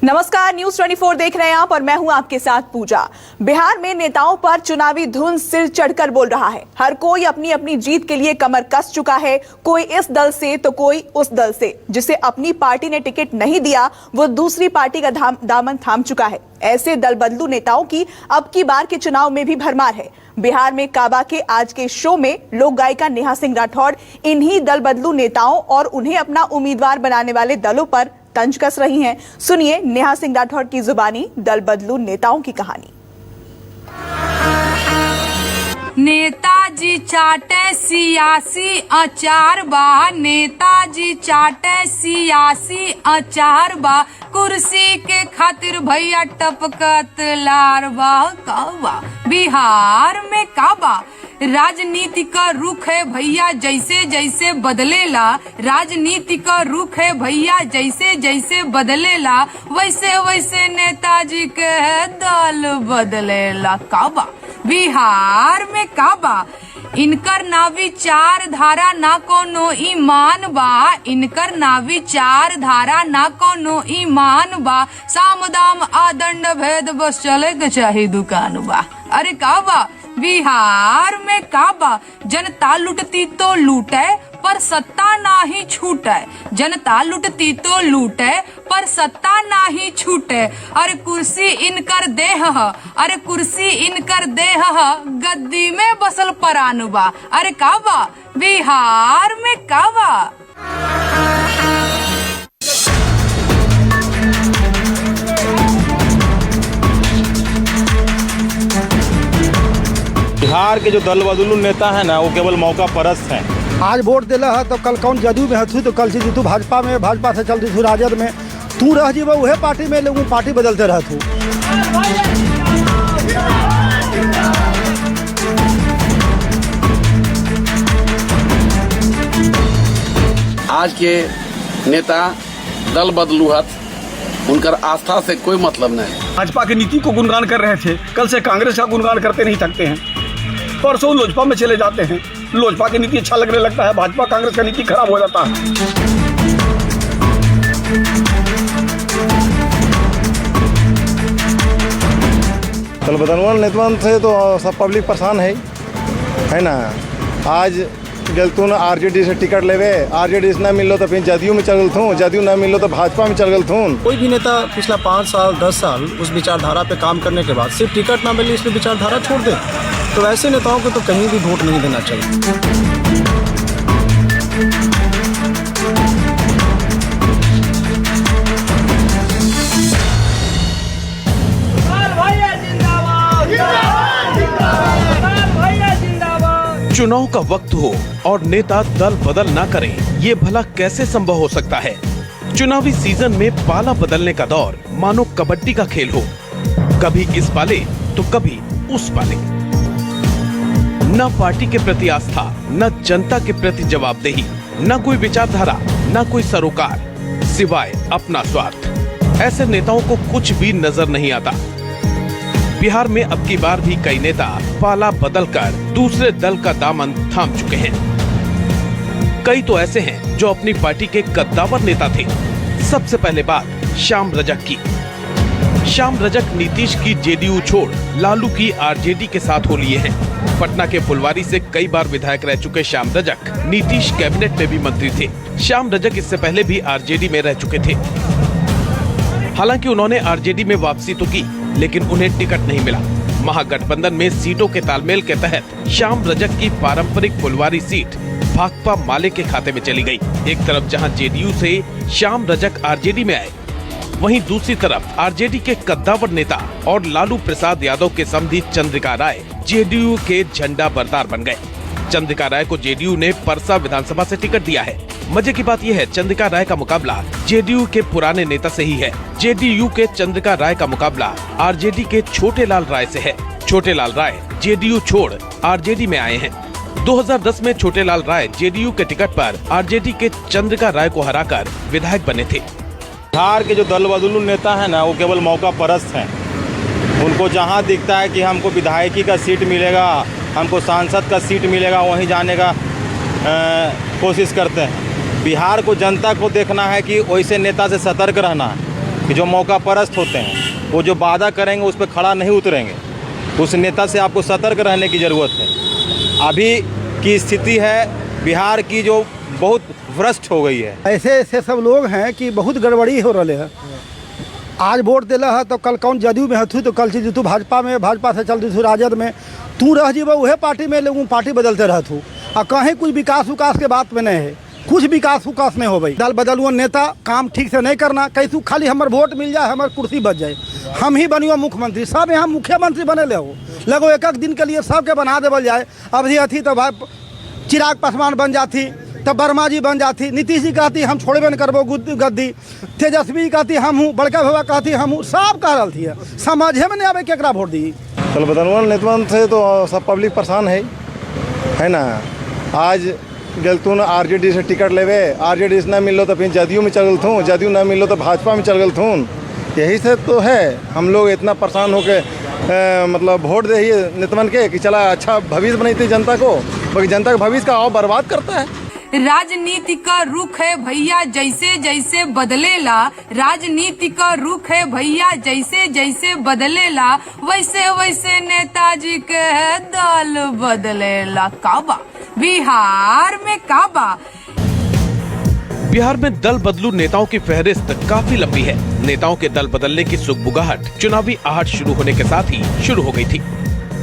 नमस्कार, न्यूज 24 देख रहे हैं आप और मैं हूं आपके साथ पूजा। बिहार में नेताओं पर चुनावी धुन सिर चढ़कर बोल रहा है। हर कोई अपनी अपनी जीत के लिए कमर कस चुका है, कोई इस दल से तो कोई उस दल से। जिसे अपनी पार्टी ने टिकट नहीं दिया वो दूसरी पार्टी का दामन थाम चुका है। ऐसे दल बदलू नेताओं की अब की बार के चुनाव में भी भरमार है। बिहार में काबा के आज के शो में लोक गायिका नेहा सिंह राठौड़ इन्हीं दल बदलू नेताओं और उन्हें अपना उम्मीदवार बनाने वाले दलों पर तंज कस रही हैं। सुनिए नेहा सिंह राठौड़ की जुबानी दल बदलू नेताओं की कहानी। नेताजी चाटे सियासी अचार बा, नेताजी चाटे सियासी अचार बा, कुर्सी के खातिर भैया टपकत लार बा। काबा बिहार में काबा राजनीति का रुख है भैया जैसे जैसे बदलेला, राजनीति का रुख है भैया जैसे जैसे बदलेला, वैसे वैसे नेताजी के दल बदलेला। काबा बिहार में काबा इनकर ना विचार धारा ना कोनो ईमान बा, इनकर ना विचार धारा ना कोनो ईमान बा, साम दाम आदंड भेद बस चले के चाहे दुकान बा। अरे काबा बिहार में काबा जनता लुटती तो लूटे पर सत्ता ना ही छूटे, जनता लुटती तो लूटे पर सत्ता ना ही छूटे। अरे कुर्सी इनकर देह ह, अरे कुर्सी इनकर देह ह, गद्दी में बसल परान बा। अरे काबा बिहार में काबा। बिहार के जो दल बदलू नेता है ना वो केवल मौका परस्त हैं। आज वोट दिला है तो कल कौन जदयू में हथु तो कल से तू भाजपा में, भाजपा से चलती तू राजद में, तू रह जीव उहे पार्टी में, लोग पार्टी बदलते रहतू। आज के नेता दल बदलू हथ, उनकर आस्था से कोई मतलब नहीं। भाजपा की नीति को गुणगान कर रहे थे, कल से कांग्रेस का गुणगान करते नहीं थकते हैं, परसों लोजपा में चले जाते हैं, लोजपा की नीति अच्छा लगने लगता है, भाजपा कांग्रेस का नीति खराब हो जाता है। दल बदलू नेतवन से तो सब पब्लिक परेशान है ना। आज गलतून आरजेडी से टिकट लेवे, आरजेडी से न मिलो तो फिर जदयू में चल गल थूँ, जदयू न मिलो तो भाजपा में चल गल थूँ। कोई भी नेता पिछला 5 साल 10 साल उस विचारधारा पे काम करने के बाद सिर्फ टिकट ना मिले इसलिए विचारधारा छोड़ दे, तो ऐसे नेताओं को तो कहीं भी वोट नहीं देना चाहिए। चुनाव का वक्त हो और नेता दल बदल ना करें, ये भला कैसे संभव हो सकता है। चुनावी सीजन में पाला बदलने का दौर मानो कबड्डी का खेल हो, कभी इस पाले तो कभी उस पाले। न पार्टी के प्रति आस्था, न जनता के प्रति जवाबदेही, न कोई विचारधारा, न कोई सरोकार, सिवाय अपना स्वार्थ। ऐसे नेताओं को कुछ भी नजर नहीं आता। बिहार में अब की बार भी कई नेता पाला बदलकर दूसरे दल का दामन थाम चुके हैं। कई तो ऐसे हैं जो अपनी पार्टी के कद्दावर नेता थे। सबसे पहले बात श्याम रजक की। श्याम रजक नीतीश की जेडीयू छोड़ लालू की आरजेडी के साथ हो लिए हैं। पटना के फुलवारी से कई बार विधायक रह चुके श्याम रजक नीतीश कैबिनेट में भी मंत्री थे। श्याम रजक इससे पहले भी आरजेडी में रह चुके थे। हालांकि उन्होंने आरजेडी में वापसी तो की, लेकिन उन्हें टिकट नहीं मिला। महागठबंधन में सीटों के तालमेल के तहत श्याम रजक की पारंपरिक फुलवारी सीट भाकपा माले के खाते में चली गई। एक तरफ जहां जेडीयू से श्याम रजक आरजेडी में आए, वहीं दूसरी तरफ आरजेडी के कद्दावर नेता और लालू प्रसाद यादव के समधी चंद्रिका राय जेडीयू के झंडा बरदार बन गए। चंद्रिका राय को जेडीयू ने परसा विधानसभा से टिकट दिया है। मजे की बात यह है, चंद्रिका राय का मुकाबला जेडीयू के पुराने नेता से ही है। जेडीयू के चंद्रिका राय का मुकाबला आरजेडी के छोटे लाल राय से है। छोटे लाल राय जेडीयू छोड़ आरजेडी में आए हैं। 2010 में छोटे लाल राय जेडीयू के टिकट पर आरजेडी के चंद्रिका राय को हराकर विधायक बने थे। बिहार के जो दल बदलू नेता है ना वो केवल मौका परस्त हैं। उनको जहाँ दिखता है कि हमको विधायकी का सीट मिलेगा, हमको सांसद का सीट मिलेगा, वहीं जाने का कोशिश करते हैं। बिहार को जनता को देखना है कि वैसे नेता से सतर्क रहना है। कि जो मौका परस्त होते हैं, वो जो वादा करेंगे उस पर खड़ा नहीं उतरेंगे। उस नेता से आपको सतर्क रहने की ज़रूरत है। अभी की स्थिति है बिहार की जो बहुत भ्रष्ट हो गई है। ऐसे ऐसे सब लोग हैं कि बहुत गड़बड़ी हो रहे हैं। आज वोट दिला है तो कल कौन जदयू में हथु तो कल से तू भाजपा में, भाजपा से चल दी राजद में, तू रह जीव वह पार्टी में, लेकिन पार्टी बदलते रहतू और कहीं कुछ विकास उकास के बात में नहीं है। कुछ विकास उकास नहीं हो भाई। दल बदलुआ नेता काम ठीक से नहीं करना, कैसू खाली हमार वोट मिल जाए, हमार कुर्सी बच जाए, हम ही बनियो मुख्यमंत्री। सब यहाँ मुख्यमंत्री बने ले हो लगो एक एक दिन के लिए सबके बना देवल जाए। अभी अथी तो भाई चिराग पासवान बन जाती, तब वर्मा जी बन जाती, नीतीश जी कहती हम छोड़बे न करबो गद्दी, तेजस्वी कहती हम हूँ, बड़का भैया कहती हम हूँ, सब कह रही थी। समझे में नहीं आवे केकरा वोट दी। दल बदलुआ नेतवन से तो सब पब्लिक परेशान है ना। आज गलतून आरजेडी से टिकट लेवे, आरजेडी से ना मिलो तो फिर जदयू में चल गलथूँ, जदयू ना मिलो तो भाजपा में चल गलथूँ। यही से तो है हम लोग इतना परेशान होके मतलब वोट दे ही नेतवन के कि चला अच्छा भविष्य बनाती जनता को, बाकी जनता का भविष्य का और बर्बाद करता है। राजनीति का रुख है भैया जैसे जैसे बदलेला, राजनीति का रुख है भैया जैसे जैसे बदलेला, वैसे वैसे नेताजी के दल बदलेला। काबा बिहार में काबा। बिहार में दल बदलू नेताओं की फहरिस्त काफी लंबी है। नेताओं के दल बदलने की सुगबुगाहट चुनावी आहट शुरू होने के साथ ही शुरू हो गई थी।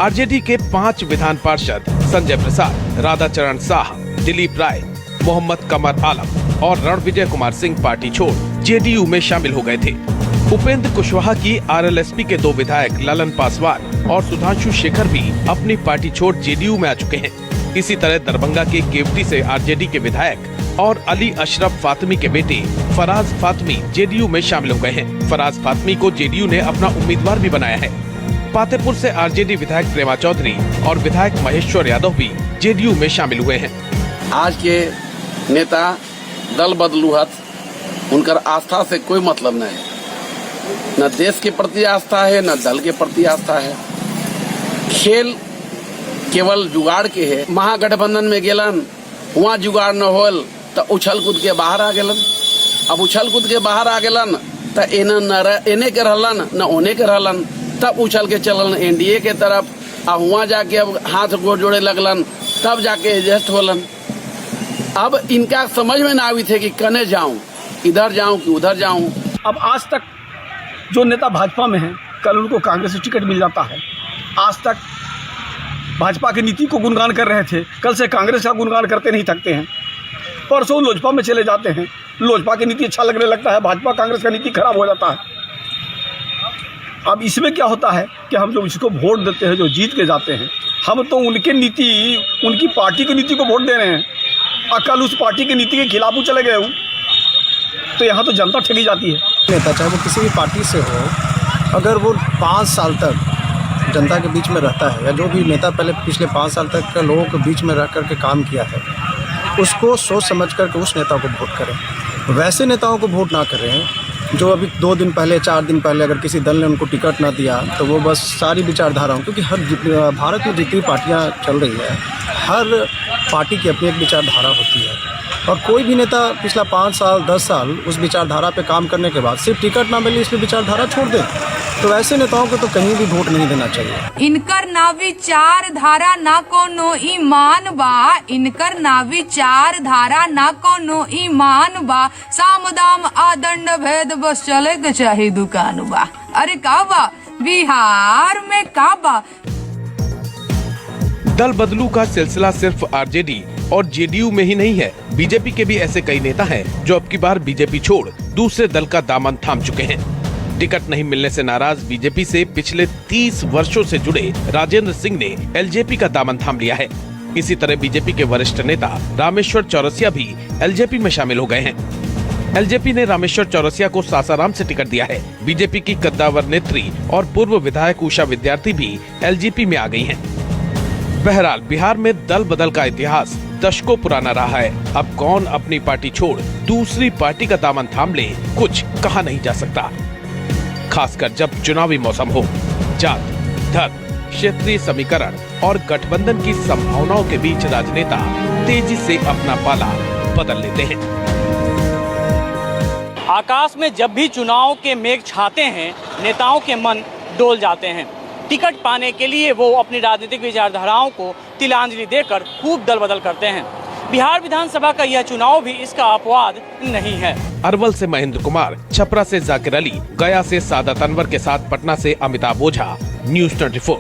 आरजेडी के 5 विधान पार्षद संजय प्रसाद, राधाचरण साह, दिलीप राय, मोहम्मद कमर आलम और रणविजय कुमार सिंह पार्टी छोड़ जेडीयू में शामिल हो गए थे। उपेंद्र कुशवाहा की आरएलएसपी के 2 विधायक ललन पासवान और सुधांशु शेखर भी अपनी पार्टी छोड़ जेडीयू में आ चुके हैं। इसी तरह दरभंगा के केवटी से आरजेडी के विधायक और अली अशरफ फातमी के बेटे फराज फातमी जेडीयू में शामिल हो गए हैं। फराज फातमी को जेडीयू ने अपना उम्मीदवार भी बनाया है। पातेपुर से आरजेडी विधायक प्रेमा चौधरी और विधायक महेश्वर यादव भी जेडीयू में शामिल हुए हैं। आज के नेता दल बदलुहत, उनकर आस्था से कोई मतलब नहीं है। न देश के प्रति आस्था है, न दल के प्रति आस्था है। खेल केवल जुगाड़ के है। महागठबंधन में गेलन, वहाँ जुगाड़ न होल तो उछल कूद के बाहर आ गेलन। अब उछल कूद के बाहर आ गेलन तो एने के रहलन न ओने के रहलन, तब उछल के चलन एनडीए के तरफ। अब वहाँ जाके अब हाथ गोड़ जोड़े लगलन, तब जाके एडजस्ट होलन। अब इनका समझ में ना आवी थे कि कने जाऊं, इधर जाऊं कि उधर जाऊं। अब आज तक जो नेता भाजपा में हैं, कल उनको कांग्रेस से टिकट मिल जाता है। आज तक भाजपा की नीति को गुणगान कर रहे थे, कल से कांग्रेस का गुणगान करते नहीं थकते हैं। परसों लोजपा में चले जाते हैं, लोजपा की नीति अच्छा लगने लगता है, भाजपा कांग्रेस का नीति खराब हो जाता है। अब इसमें क्या होता है कि हम जो जिसको वोट देते हैं, जो जीत के जाते हैं, हम तो उनके नीति, उनकी पार्टी की नीति को वोट दे रहे हैं और कल उस पार्टी की नीति के खिलाफ चले गए हूँ, तो यहाँ तो जनता ठगी जाती है। नेता चाहे वो किसी भी पार्टी से हो, अगर वो 5 साल तक जनता के बीच में रहता है, या जो भी नेता पहले पिछले 5 साल तक लोगों के बीच में रह करके काम किया है, उसको सोच समझ करके उस नेता को वोट करें। वैसे नेताओं को वोट ना करें जो अभी 2 दिन पहले, 4 दिन पहले अगर किसी दल ने उनको टिकट ना दिया तो वो बस सारी विचारधाराओं, क्योंकि भारत में जितनी पार्टियाँ चल रही है, हर पार्टी की अपनी एक विचारधारा होती है। और कोई भी नेता पिछला 5 साल 10 साल उस विचारधारा पे काम करने के बाद सिर्फ टिकट ना मिले इसलिए विचारधारा छोड़ दे, तो ऐसे नेताओं को तो कहीं भी वोट नहीं देना चाहिए। इनकर ना विचार धारा ना कोनो ईमान बा, इनकर ना विचार धारा ना कोनो ईमान बा, साम दाम आदंड भेद बस चले के चाहे दुकान बा। अरे का बा बिहार में का बा। दल बदलू का सिलसिला सिर्फ आरजेडी और जेडीयू में ही नहीं है। बीजेपी के भी ऐसे कई नेता हैं जो अब की बार बीजेपी छोड़ दूसरे दल का दामन थाम चुके हैं। टिकट नहीं मिलने से नाराज बीजेपी से पिछले 30 वर्षों से जुड़े राजेंद्र सिंह ने एलजेपी का दामन थाम लिया है। इसी तरह बीजेपी के वरिष्ठ नेता रामेश्वर चौरसिया भी एलजेपी में शामिल हो गए हैं। एलजेपी ने रामेश्वर चौरसिया को सासाराम से टिकट दिया है। बीजेपी की कद्दावर नेत्री और पूर्व विधायक उषा विद्यार्थी भी एलजेपी में आ गई हैं। बहरहाल बिहार में दल बदल का इतिहास दशकों पुराना रहा है। अब कौन अपनी पार्टी छोड़ दूसरी पार्टी का दामन थाम ले, कुछ कहा नहीं जा सकता। खासकर जब चुनावी मौसम हो। जात, धर्म, क्षेत्रीय समीकरण और गठबंधन की संभावनाओं के बीच राजनेता तेजी से अपना पाला बदल लेते हैं। आकाश में जब भी चुनाव के मेघ छाते हैं, नेताओं के मन डोल जाते हैं। टिकट पाने के लिए वो अपनी राजनीतिक विचारधाराओं को तिलांजलि देकर खूब दल बदल करते हैं। बिहार विधानसभा का यह चुनाव भी इसका अपवाद नहीं है। अरवल से महेंद्र कुमार, छपरा से जाकिर अली, गया से सादत अनवर के साथ पटना से अमिताभ ओझा, न्यूज़ 24।